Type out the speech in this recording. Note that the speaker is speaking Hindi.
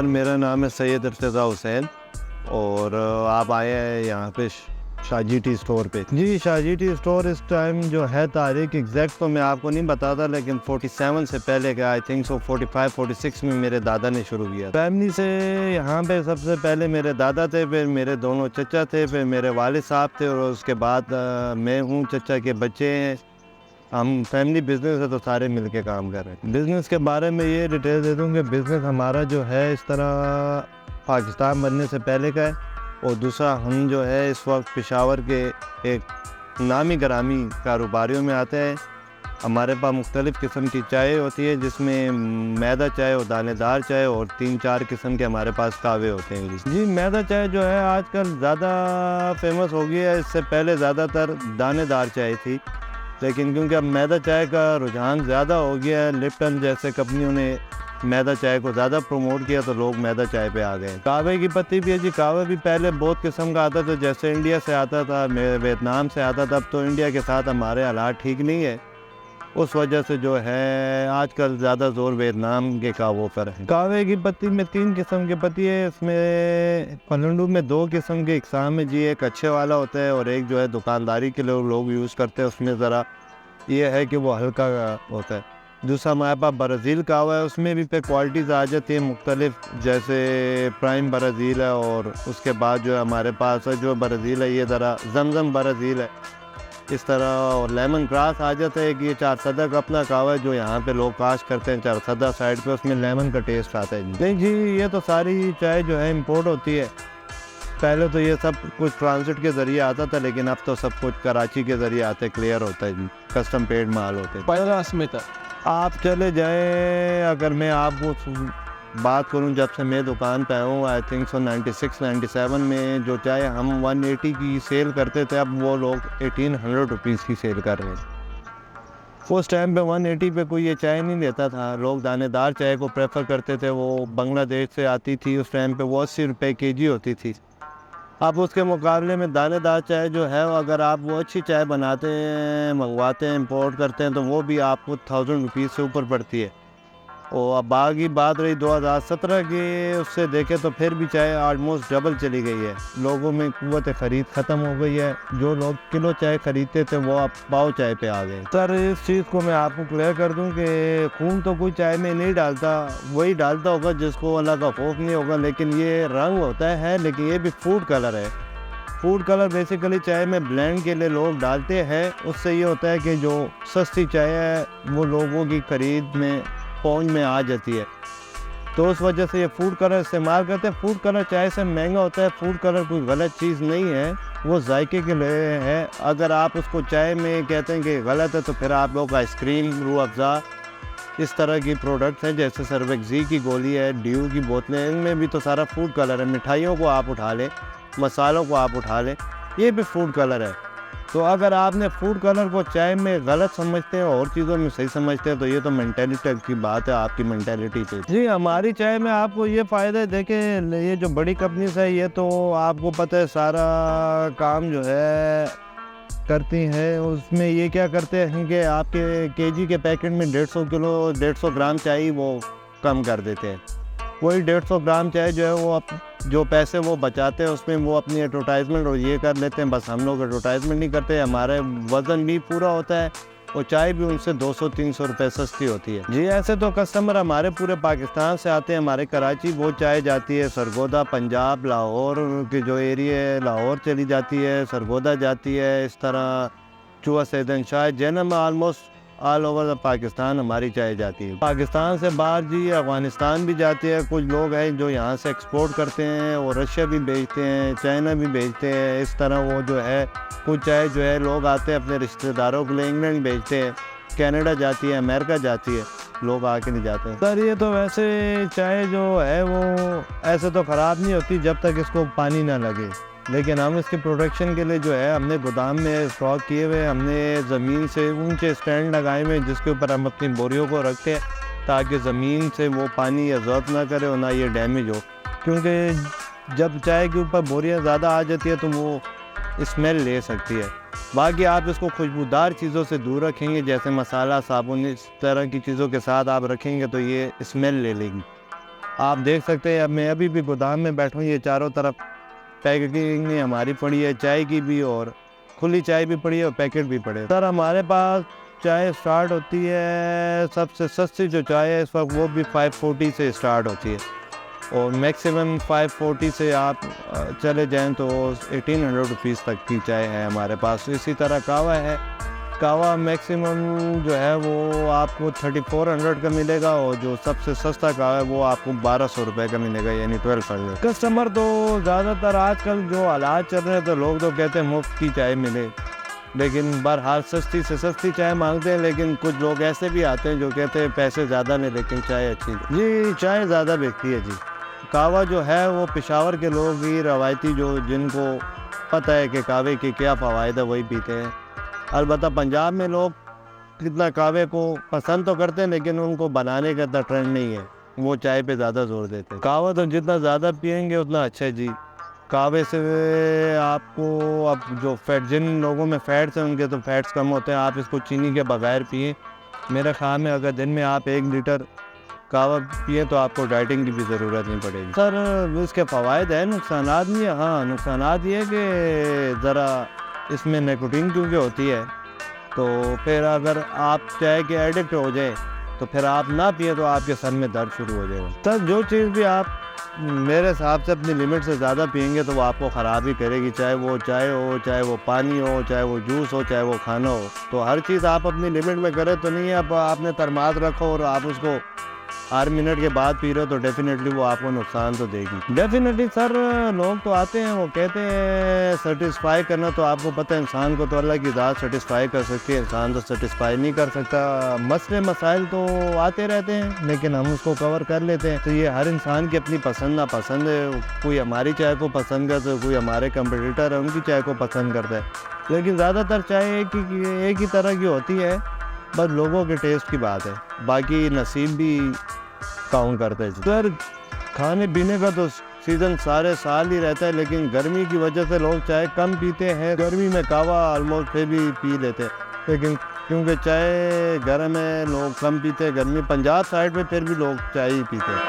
मेरा नाम है सैयद इर्तिज़ा हुसैन और आप आए हैं यहाँ पे शाहजी टी स्टोर पे। जी, शाहजी टी स्टोर इस टाइम जो है तारीख एग्जैक्ट तो मैं आपको नहीं बताता, लेकिन 47 से पहले का आई थिंक सो 45-46 में मेरे दादा ने शुरू किया। फैमिली से यहाँ पे सबसे पहले मेरे दादा थे, फिर मेरे दोनों चचा थे, फिर मेरे वालिद साहब थे और उसके बाद मैं हूँ, चचा के बच्चे हैं। हम फैमिली बिज़नेस है तो सारे मिलके काम कर रहे हैं। बिज़नेस के बारे में ये डिटेल दे दूँ कि बिज़नेस हमारा जो है इस तरह पाकिस्तान बनने से पहले का है, और दूसरा हम जो है इस वक्त पेशावर के एक नामी ग्रामी कारोबारियों में आते हैं। हमारे पास मुख्तलिफ़ किस्म की चाय होती है, जिसमें मैदा चाय और दानेदार चाय और 3-4 किस्म के हमारे पास कावे होते हैं। जी, मैदा चाय जो है आजकल ज़्यादा फेमस हो गई है। इससे पहले ज़्यादातर दानेदार चाय थी, लेकिन क्योंकि अब मैदा चाय का रुझान ज़्यादा हो गया है, लिप्टन जैसे कंपनियों ने मैदा चाय को ज़्यादा प्रमोट किया तो लोग मैदा चाय पे आ गए। कावे की पत्ती भी है जी। कावा भी पहले बहुत किस्म का आता था, जैसे इंडिया से आता था, वियतनाम से आता था। अब तो इंडिया के साथ हमारे हालात ठीक नहीं है, उस वजह से जो है आजकल ज़्यादा ज़ोर वियतनाम के कावों पर है। कावे की पत्ती में 3 किस्म की पत्ती है। इसमें पलंडू में 2 किस्म के इकसाम है जी। एक अच्छे वाला होता है और एक जो है दुकानदारी के लोग यूज़ करते हैं, उसमें ज़रा ये है कि वो हल्का होता है। दूसरा हमारे पास ब्राज़ील कावा है, उसमें भी पे क्वालिटीज़ आ जाती है मुख्तलिफ, जैसे प्राइम ब्राज़ील है, और उसके बाद जो है हमारे पास है जो ब्राज़ील है ये ज़रा जमजम ब्राज़ील है इस तरह, और लेमन ग्रास आ जाता है कि ये 4सदा का अपना कावा है जो यहाँ पे लोग काश करते हैं 4सदा साइड पे, उसमें लेमन का टेस्ट आता है। नहीं जी, ये तो सारी चाय जो है इंपोर्ट होती है। पहले तो ये सब कुछ ट्रांसिट के ज़रिए आता था, लेकिन अब तो सब कुछ कराची के ज़रिए आते क्लियर होता है जी, कस्टम पेड माल होते हैं। 50 में तक आप चले जाएँ, अगर मैं आपको बात करूं जब से मैं दुकान पे आया हूँ, आई थिंक सो 96-97 में जो चाय हम 180 की सेल करते थे, अब वो लोग 1800 रुपीज़ की सेल कर रहे हैं। उस टाइम पे 180 पे कोई ये चाय नहीं लेता था, लोग दानेदार चाय को प्रेफर करते थे। वो बांग्लादेश से आती थी, उस टाइम पे वो 80 रुपये केजी होती थी। अब उसके मुकाबले में दानेदार चाय जो है, अगर आप वो अच्छी चाय बनाते हैं, मंगवाते हैं, इंपोर्ट करते हैं, तो वो भी आपको 1000 रुपीज़ से ऊपर पड़ती है। और अब बाकी बात रही 2017 की, उससे देखें तो फिर भी चाय ऑलमोस्ट डबल चली गई है। लोगों में क़ुव्वत ख़रीद ख़त्म हो गई है। जो लोग किलो चाय ख़रीदते थे वो अब पाव चाय पे आ गए। सर, इस चीज़ को मैं आपको क्लियर कर दूं कि खून तो कोई चाय में नहीं डालता, वही डालता होगा जिसको अल्लाह का खौफ नहीं होगा। लेकिन ये रंग होता है, लेकिन ये भी फूड कलर है। फूड कलर बेसिकली चाय में ब्लेंड के लिए लोग डालते हैं। उससे ये होता है कि जो सस्ती चाय है वो लोगों की ख़रीद में पहुंच में आ जाती है, तो उस वजह से ये फूड कलर इस्तेमाल करते हैं। फूड कलर चाय से महंगा होता है। फूड कलर कोई गलत चीज़ नहीं है, वो जायके के लिए है। अगर आप उसको चाय में कहते हैं कि गलत है, तो फिर आप लोग आइसक्रीम, रूह अफ़ज़ा, इस तरह की प्रोडक्ट्स हैं, जैसे सर्वेक्सी की गोली है, ड्यू की बोतलें, इनमें भी तो सारा फूड कलर है। मिठाइयों को आप उठा लें, मसालों को आप उठा लें, ये भी फूड कलर है। तो अगर आपने फूड कलर को चाय में गलत समझते हैं और चीज़ों में सही समझते हैं, तो ये तो मेंटालिटी की बात है, आपकी मेंटालिटी से। जी, हमारी चाय में आपको ये फ़ायदा है, देखें ये जो बड़ी कंपनीज है, ये तो आपको पता है सारा काम जो है करती हैं। उसमें ये क्या करते हैं कि आपके केजी के पैकेट में 150 ग्राम चाय वो कम कर देते हैं। वही 150 ग्राम चाय जो है वो जो पैसे वो बचाते हैं उसमें वो अपनी एडवर्टाइजमेंट और ये कर लेते हैं। बस हम लोग एडवर्टाइजमेंट नहीं करते, हमारे वज़न भी पूरा होता है और चाय भी उनसे 200-300 रुपये सस्ती होती है। जी, ऐसे तो कस्टमर हमारे पूरे पाकिस्तान से आते हैं। हमारे कराची वो चाय जाती है, सरगोदा पंजाब, लाहौर के जो एरिया है, लाहौर चली जाती है, सरगोदा जाती है, इस तरह चूहा Saidan Shah, Jainam, almost all over Pakistan हमारी चाय जाती है। पाकिस्तान से बाहर जी अफ़गानिस्तान भी जाती है। कुछ लोग हैं जो यहाँ से एक्सपोर्ट करते हैं और रशिया भी बेचते हैं, चाइना भी बेचते हैं। इस तरह वो जो है कुछ चाय जो है लोग आते हैं अपने रिश्तेदारों के लिए, इंग्लैंड बेचते हैं, कनाडा जाती है, अमेरिका जाती है, लोग आके नहीं जाते हैं। सर, ये तो वैसे चाय जो है वो ऐसे तो ख़राब नहीं होती जब तक इसको पानी ना लगे, लेकिन हम इसके प्रोडक्शन के लिए जो है हमने गोदाम में स्टॉक किए हुए, हमने ज़मीन से ऊंचे स्टैंड लगाए हुए जिसके ऊपर हम अपनी बोरियों को रखते हैं, ताकि ज़मीन से वो पानी एब्जॉर्ब ना करे और ना ये डैमेज हो। क्योंकि जब चाय के ऊपर बोरियां ज़्यादा आ जाती है तो वो स्मेल ले सकती है। बाकी आप इसको खुशबूदार चीज़ों से दूर रखेंगे, जैसे मसाला, साबुन, इस तरह की चीज़ों के साथ आप रखेंगे तो ये स्मेल ले लेगी। आप देख सकते हैं, अब मैं अभी भी गोदाम में बैठा हूँ, ये चारों तरफ पैकेजिंग हमारी पड़ी है, चाय की भी, और खुली चाय भी पड़ी है और पैकेट भी पड़े। सर हमारे पास चाय स्टार्ट होती है, सबसे सस्ती जो चाय है इस वक्त वो भी 540 से स्टार्ट होती है, और मैक्सिमम 540 से आप चले जाएं तो 1800 रुपीज़ तक की चाय है हमारे पास। इसी तरह कहवा है, कहवा मैक्सिमम जो है वो आपको 3400 का मिलेगा, और जो सबसे सस्ता कहवा है वो आपको 1200 रुपये का मिलेगा, यानी 1200। कस्टमर तो ज़्यादातर आजकल जो हालात चल रहे हैं तो लोग तो कहते हैं मुफ्त की चाय मिले, लेकिन बहरहाल सस्ती से सस्ती चाय मांगते हैं। लेकिन कुछ लोग ऐसे भी आते हैं जो कहते हैं पैसे ज़्यादा में लेकिन चाय अच्छी। जी चाय ज़्यादा बिकती है जी। कहवा जो है वो पेशावर के लोग ही रवायती, जो जिनको पता है कि कहवे के क्या फ़वाइद है, वही पीते हैं। अलबत्ता पंजाब में लोग कितना कहवे को पसंद तो करते हैं, लेकिन उनको बनाने का इतना ट्रेंड नहीं है, वो चाय पे ज़्यादा जोर देते हैं। कहवा तो जितना ज़्यादा पियेंगे उतना अच्छा है जी। कहवे से आपको, अब जो फैट, जिन लोगों में फ़ैट्स हैं उनके तो फैट्स कम होते हैं, आप इसको चीनी के बगैर पिए। मेरे ख़्याल में अगर दिन में आप 1 लीटर कहवा पिए तो आपको डाइटिंग की भी ज़रूरत नहीं पड़ेगी। सर इसके फ़वाइद हैं, नुकसानात नहीं है। हाँ, नुकसानात ये कि ज़रा इसमें निकोटीन क्योंकि होती है, तो फिर अगर आप चाय के एडिक्ट हो जाए तो फिर आप ना पिए तो आपके सर में दर्द शुरू हो जाएगा। सर जो चीज़ भी आप मेरे हिसाब से अपनी लिमिट से ज़्यादा पियेंगे तो वो आपको ख़राब ही करेगी, चाहे वो चाय हो, चाहे वो पानी हो, चाहे वो जूस हो, चाहे वो खाना हो। तो हर चीज़ आप अपनी लिमिट में करें तो नहीं है। अब आपने तरमाद रखो और आप उसको हर मिनट के बाद पी रहे हो तो डेफिनेटली वो आपको नुकसान तो देगी। डेफिनेटली सर लोग तो आते हैं, वो कहते हैं सेटिस्फाई करना, तो आपको पता है इंसान को तो अल्लाह की ज़ात सेटिस्फाई कर सकती है, इंसान तो सेटिस्फाई नहीं कर सकता। मसले मसाइल तो आते रहते हैं लेकिन हम उसको कवर कर लेते हैं। तो ये हर इंसान की अपनी पसंद नापसंद है, कोई हमारी चाय को पसंद करता है, कोई हमारे कंपटीटर है उनकी चाय को पसंद करता है, लेकिन ज़्यादातर चाय एक ही तरह की होती है, बस लोगों के टेस्ट की बात है, बाकी नसीब भी काउंट करते हैं। सर खाने पीने का तो सीज़न सारे साल ही रहता है, लेकिन गर्मी की वजह से लोग चाय कम पीते हैं। गर्मी में कहवा ऑलमोस्ट फिर भी पी लेते हैं, लेकिन क्योंकि चाय गर्म है लोग कम पीते हैं। गर्मी पंजाब साइड में फिर भी लोग चाय ही पीते हैं।